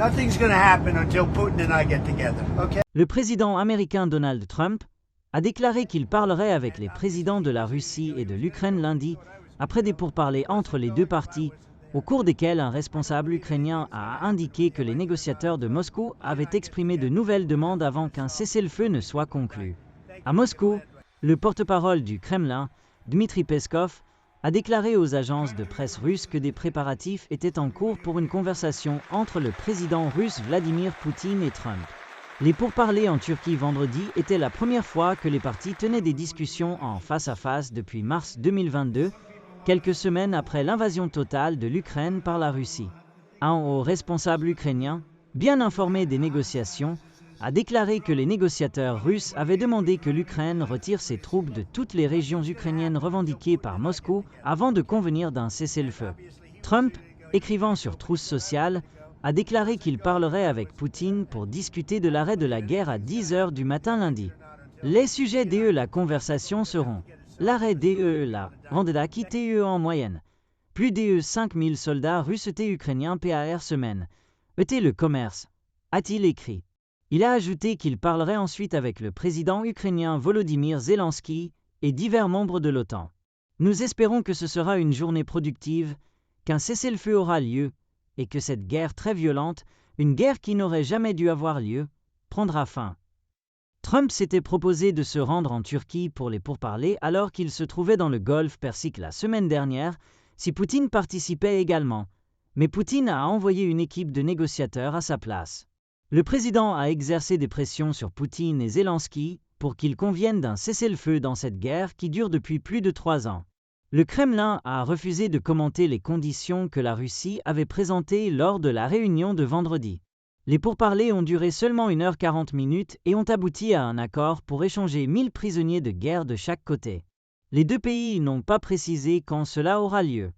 Nothing's going to happen until Putin and I get together, okay? Le président américain Donald Trump a déclaré qu'il parlerait avec les présidents de la Russie et de l'Ukraine lundi, après des pourparlers entre les deux parties, au cours desquels un responsable ukrainien a indiqué que les négociateurs de Moscou avaient exprimé de nouvelles demandes avant qu'un cessez-le-feu ne soit conclu. À Moscou, le porte-parole du Kremlin, Dmitry Peskov, a déclaré aux agences de presse russes que des préparatifs étaient en cours pour une conversation entre le président russe Vladimir Poutine et Trump. Les pourparlers en Turquie vendredi étaient la première fois que les parties tenaient des discussions en face-à-face depuis mars 2022, quelques semaines après l'invasion totale de l'Ukraine par la Russie. Un haut responsable ukrainien, bien informé des négociations, a déclaré que les négociateurs russes avaient demandé que l'Ukraine retire ses troupes de toutes les régions ukrainiennes revendiquées par Moscou avant de convenir d'un cessez-le-feu. Trump, écrivant sur Truth Social, a déclaré qu'il parlerait avec Poutine pour discuter de l'arrêt de la guerre à 10h du matin lundi. Les sujets de la conversation seront l'arrêt de la Randeda qui en moyenne, plus de 5000 soldats russes et ukrainiens par semaine, le commerce, a-t-il écrit. Il a ajouté qu'il parlerait ensuite avec le président ukrainien Volodymyr Zelensky et divers membres de l'OTAN. Nous espérons que ce sera une journée productive, qu'un cessez-le-feu aura lieu, et que cette guerre très violente, une guerre qui n'aurait jamais dû avoir lieu, prendra fin. Trump s'était proposé de se rendre en Turquie pour les pourparlers alors qu'il se trouvait dans le Golfe Persique la semaine dernière, si Poutine participait également, mais Poutine a envoyé une équipe de négociateurs à sa place. Le président a exercé des pressions sur Poutine et Zelensky pour qu'ils conviennent d'un cessez-le-feu dans cette guerre qui dure depuis plus de 3 ans. Le Kremlin a refusé de commenter les conditions que la Russie avait présentées lors de la réunion de vendredi. Les pourparlers ont duré seulement 1h40 et ont abouti à un accord pour échanger 1000 prisonniers de guerre de chaque côté. Les deux pays n'ont pas précisé quand cela aura lieu.